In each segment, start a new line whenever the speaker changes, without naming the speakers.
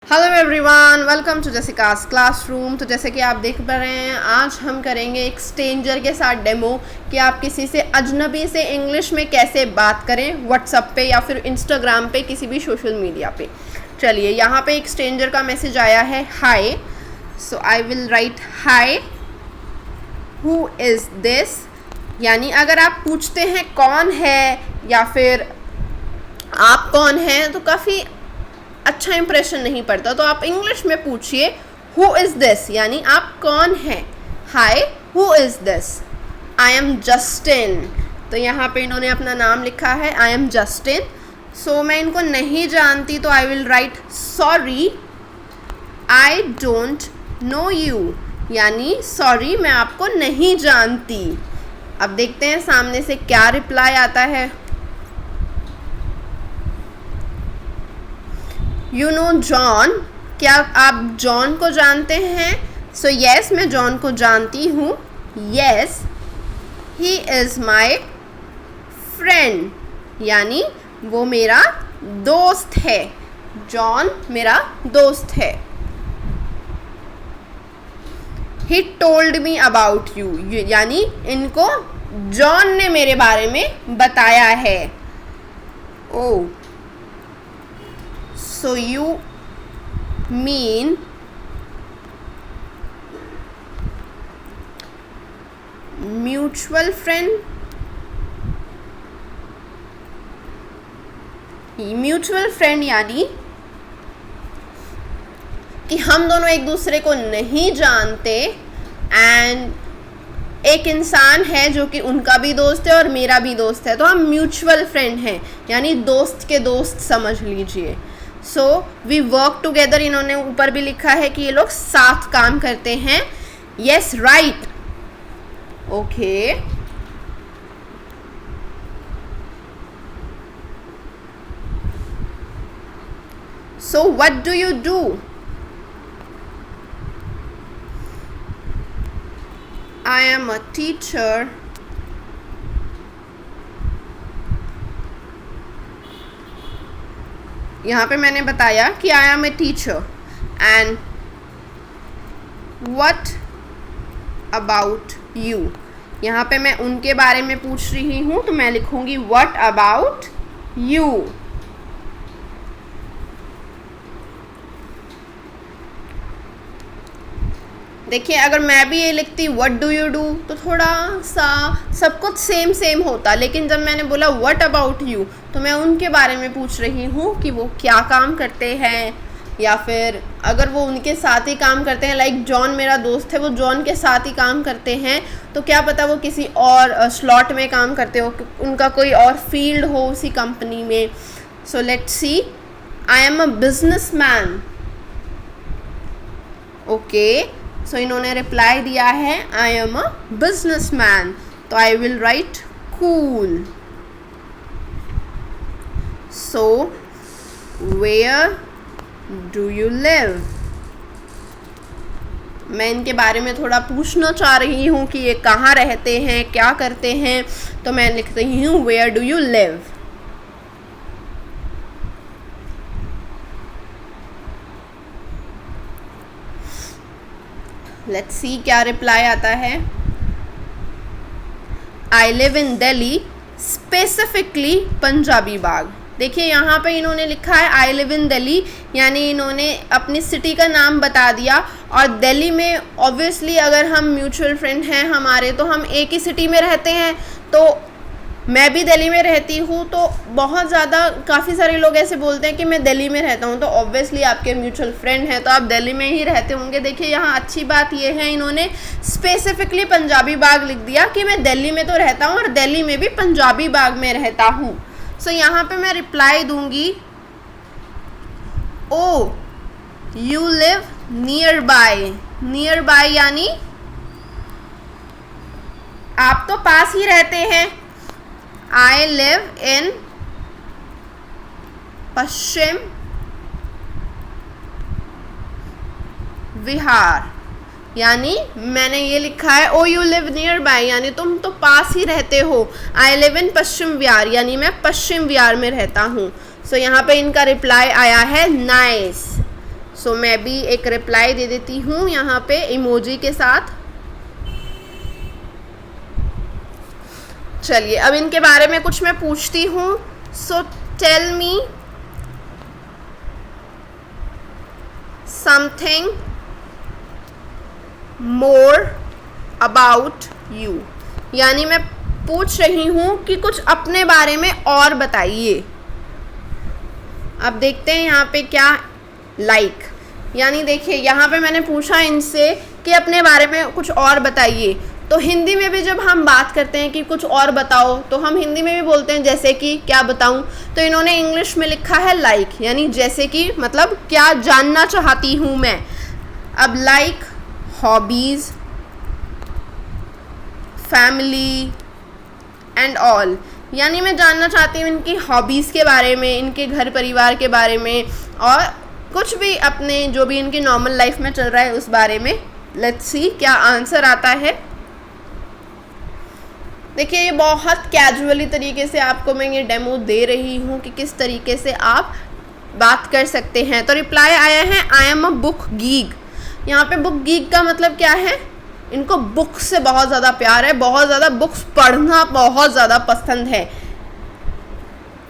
Hello everyone, welcome to Jessica's classroom. तो जैसे कि आप देख पा रहे हैं, आज हम करेंगे एक स्ट्रेंजर के साथ डेमो कि आप किसी से अजनबी से इंग्लिश में कैसे बात करें व्हाट्सएप पे या फिर इंस्टाग्राम पे, किसी भी सोशल मीडिया पे। चलिए, यहाँ पे एक स्ट्रेंजर का मैसेज आया है, hi. So I will write hi, who is this. यानी अगर आप पूछते हैं कौन है या फिर आप कौन हैं, तो काफ़ी अच्छा इंप्रेशन नहीं पड़ता, तो आप इंग्लिश में पूछिए हु इज़ दिस, यानी आप कौन हैं। Hi, who is this. I am Justin. तो यहाँ पे इन्होंने अपना नाम लिखा है, आई एम जस्टिन। सो मैं इनको नहीं जानती, तो I will right sorry, I don't know you. यानी सॉरी, मैं आपको नहीं जानती। अब देखते हैं सामने से क्या रिप्लाई आता है। You know John. क्या आप जॉन को जानते हैं? सो येस, मैं जॉन को जानती हूँ। Yes, he is my friend. यानी वो मेरा दोस्त है। जॉन मेरा दोस्त है। He told me about you. यानी इनको जॉन ने मेरे बारे में बताया है। ओह, so you mean mutual friend? Mutual friend यानी कि हम दोनों एक दूसरे को नहीं जानते एंड एक इंसान है जो कि उनका भी दोस्त है और मेरा भी दोस्त है, तो हम म्यूचुअल फ्रेंड हैं, यानी दोस्त के दोस्त समझ लीजिए। So we work together. इन्होंने ऊपर भी लिखा है कि ये लोग साथ काम करते हैं। Yes, right, okay. So what do you do? I am a teacher. यहाँ पे मैंने बताया कि I am a teacher. And what about you? यहाँ पे मैं उनके बारे में पूछ रही हूँ, तो मैं लिखूँगी what about you. देखिए, अगर मैं भी ये लिखती व्हाट डू यू डू, तो थोड़ा सा सब कुछ सेम सेम होता, लेकिन जब मैंने बोला व्हाट अबाउट यू, तो मैं उनके बारे में पूछ रही हूँ कि वो क्या काम करते हैं, या फिर अगर वो उनके साथ ही काम करते हैं, लाइक जॉन मेरा दोस्त है, वो जॉन के साथ ही काम करते हैं, तो क्या पता वो किसी और स्लॉट में काम करते हो, उनका कोई और फील्ड हो उसी कंपनी में। So let's see, I am a businessman. Okay, so इन्होंने रिप्लाई दिया है I am a businessman, तो I will write cool. So where do you live? मैं इनके बारे में थोड़ा पूछना चाह रही हूँ कि ये कहाँ रहते हैं, क्या करते हैं, तो मैं लिख रही हूँ where do you live. Let's see क्या रिप्लाई आता है। I live in Delhi, specifically Punjabi Bagh. देखिए, यहाँ पे इन्होंने लिखा है आई लिव इन दिल्ली, यानी इन्होंने अपनी सिटी का नाम बता दिया। और दिल्ली में ऑब्वियसली अगर हम म्यूचुअल फ्रेंड हैं हमारे, तो हम एक ही सिटी में रहते हैं, तो मैं भी दिल्ली में रहती हूँ, तो बहुत ज़्यादा काफ़ी सारे लोग ऐसे बोलते हैं कि मैं दिल्ली में रहता हूँ, तो ऑब्वियसली आपके म्यूचुअल फ्रेंड हैं, तो आप दिल्ली में ही रहते होंगे। देखिए, यहाँ अच्छी बात ये है, इन्होंने स्पेसिफिकली पंजाबी बाग लिख दिया कि मैं दिल्ली में तो रहता हूँ और दिल्ली में भी पंजाबी बाग में रहता हूँ। सो यहाँ पे मैं रिप्लाई दूंगी, oh you live nearby. Nearby यानी आप तो पास ही रहते हैं। I live in Paschim Vihar, यानी मैंने ये लिखा है ओ यू लिव नियर बाय, यानी तुम तो पास ही रहते हो। आई लिव इन पश्चिम विहार, यानी मैं पश्चिम विहार में रहता हूँ। सो यहाँ पे इनका रिप्लाई आया है नाइस। सो मैं भी एक रिप्लाई दे देती हूँ यहाँ पे इमोजी के साथ। चलिए अब इनके बारे में कुछ मैं पूछती हूँ। So tell me something more about you, यानी मैं पूछ रही हूँ कि कुछ अपने बारे में और बताइए। अब देखते हैं यहाँ पे क्या लाइक यानी देखिए यहाँ पे मैंने पूछा इनसे कि अपने बारे में कुछ और बताइए। तो हिंदी में भी जब हम बात करते हैं कि कुछ और बताओ तो हम हिंदी में भी बोलते हैं जैसे कि क्या बताऊं। तो इन्होंने इंग्लिश में लिखा है लाइक, यानी जैसे कि मतलब क्या जानना चाहती हूँ मैं। अब like hobbies, family and all, यानी मैं जानना चाहती हूँ इनकी हॉबीज़ के बारे में, इनके घर परिवार के बारे में और कुछ भी अपने जो भी इनकी नॉर्मल लाइफ में चल रहा है उस बारे में। लेट्स सी क्या आंसर आता है। देखिए ये बहुत कैजुअली तरीके से आपको मैं ये डेमो दे रही हूँ कि किस तरीके से आप बात कर सकते हैं। तो रिप्लाई आया है I am a book geek. यहाँ पे बुक गीक का मतलब क्या है, इनको बुक से बहुत ज़्यादा प्यार है, बहुत ज़्यादा बुक्स पढ़ना बहुत ज़्यादा पसंद है।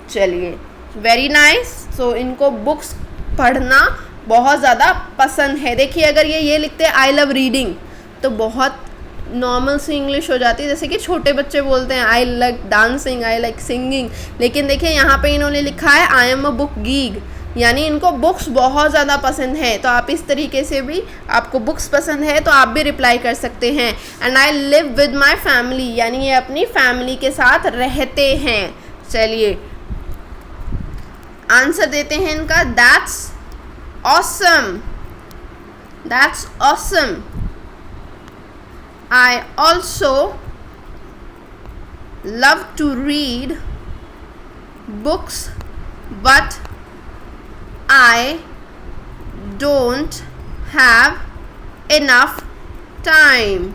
चलिए वेरी नाइस। सो इनको बुक्स पढ़ना बहुत ज़्यादा पसंद है। देखिए अगर ये लिखते हैं आई लव रीडिंग तो बहुत नॉर्मल सी इंग्लिश हो जाती है, जैसे कि छोटे बच्चे बोलते हैं I like dancing, I like singing. लेकिन देखिए यहाँ पे इन्होंने लिखा है I am a book geek, यानी इनको बुक्स बहुत ज़्यादा पसंद है। तो आप इस तरीके से भी, आपको बुक्स पसंद है तो आप भी रिप्लाई कर सकते हैं। And I live with my family, यानी ये अपनी फैमिली के साथ रहते हैं। चलिए आंसर देते हैं इनका। That's awesome, that's awesome. I also love to read books but I don't have enough time।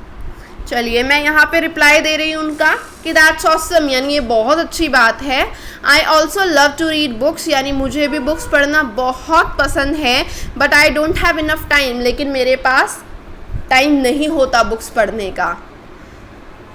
चलिए मैं यहाँ पे रिप्लाई दे रही हूँ उनका कि दैट्स ऑसम, यानी ये बहुत अच्छी बात है। I also love to read books, यानी मुझे भी बुक्स पढ़ना बहुत पसंद है। But I don't have enough time, लेकिन मेरे पास टाइम नहीं होता बुक्स पढ़ने का।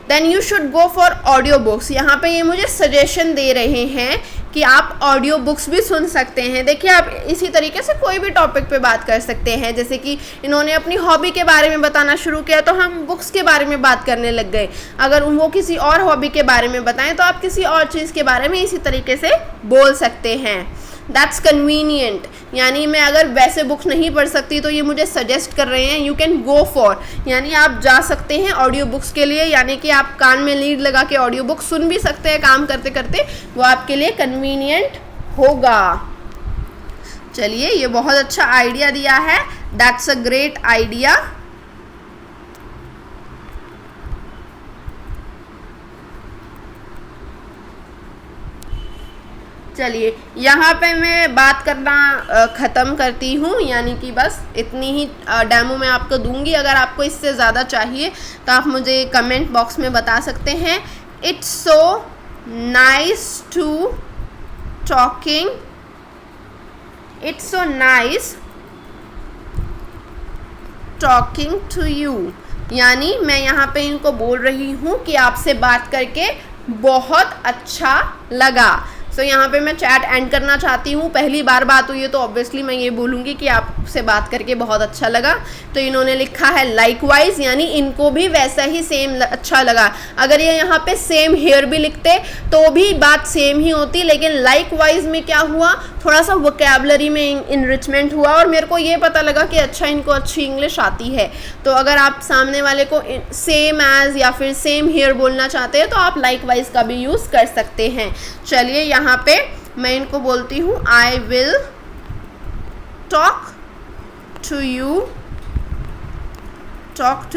Then you should go for audio books. यहाँ पे ये मुझे सजेशन दे रहे हैं कि आप ऑडियो बुक्स भी सुन सकते हैं। देखिए आप इसी तरीके से कोई भी टॉपिक पे बात कर सकते हैं। जैसे कि इन्होंने अपनी हॉबी के बारे में बताना शुरू किया तो हम बुक्स के बारे में बात करने लग गए। अगर वो किसी और हॉबी के बारे में बताएं तो आप किसी और चीज़ के बारे में इसी तरीके से बोल सकते हैं। दैट्स कन्वीनियंट, यानी मैं अगर वैसे बुक्स नहीं पढ़ सकती तो ये मुझे सजेस्ट कर रहे हैं यू कैन गो फॉर, यानी आप जा सकते हैं ऑडियो बुक्स के लिए। यानी कि आप कान में लीड लगा के ऑडियो बुक सुन भी सकते हैं काम करते करते, वो आपके लिए कन्वीनियंट होगा। चलिए ये बहुत अच्छा आइडिया दिया है, दैट्स अ ग्रेट आइडिया। चलिए यहाँ पे मैं बात करना ख़त्म करती हूँ, यानी कि बस इतनी ही डेमो मैं आपको दूंगी। अगर आपको इससे ज़्यादा चाहिए तो आप मुझे कमेंट बॉक्स में बता सकते हैं। It's so nice to talking, it's so nice talking to you, यानी मैं यहाँ पे इनको बोल रही हूँ कि आपसे बात करके बहुत अच्छा लगा। तो यहाँ पे मैं चैट एंड करना चाहती हूँ। पहली बार बात हुई है तो ऑब्वियसली मैं ये बोलूँगी कि आपसे बात करके बहुत अच्छा लगा। तो इन्होंने लिखा है लाइकवाइज, यानी इनको भी वैसा ही सेम अच्छा लगा। अगर ये यहाँ पे सेम हेयर भी लिखते तो भी बात सेम ही होती, लेकिन लाइकवाइज में क्या हुआ, थोड़ा सा वोकैबुलरी में इनरिचमेंट हुआ और मेरे को ये पता लगा कि अच्छा इनको अच्छी इंग्लिश आती है। तो अगर आप सामने वाले को सेम एज या फिर सेम हेयर बोलना चाहते हैं तो आप लाइकवाइज का भी यूज़ कर सकते हैं। चलिए यहाँ पे मैं इनको बोलती हूँ I will talk to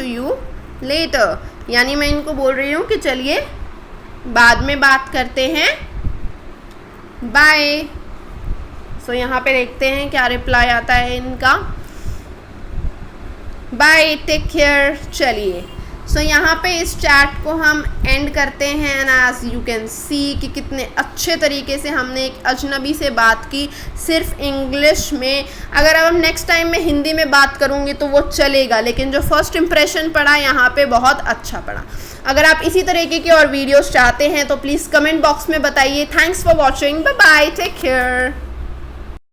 you later, यानी मैं इनको बोल रही हूँ कि चलिए बाद में बात करते हैं, बाय। सो यहाँ पे देखते हैं क्या रिप्लाई आता है इनका, बाय टेक केयर। चलिए सो यहाँ पे इस चैट को हम एंड करते हैं and as you can see कि कितने अच्छे तरीके से हमने एक अजनबी से बात की सिर्फ इंग्लिश में। अगर अब हम नेक्स्ट टाइम में हिंदी में बात करूँगी तो वो चलेगा, लेकिन जो फर्स्ट इंप्रेशन पड़ा यहाँ पे बहुत अच्छा पड़ा। अगर आप इसी तरीके की और वीडियोस चाहते हैं तो प्लीज़ कमेंट बॉक्स में बताइए। Thanks for watching, bye bye, take care.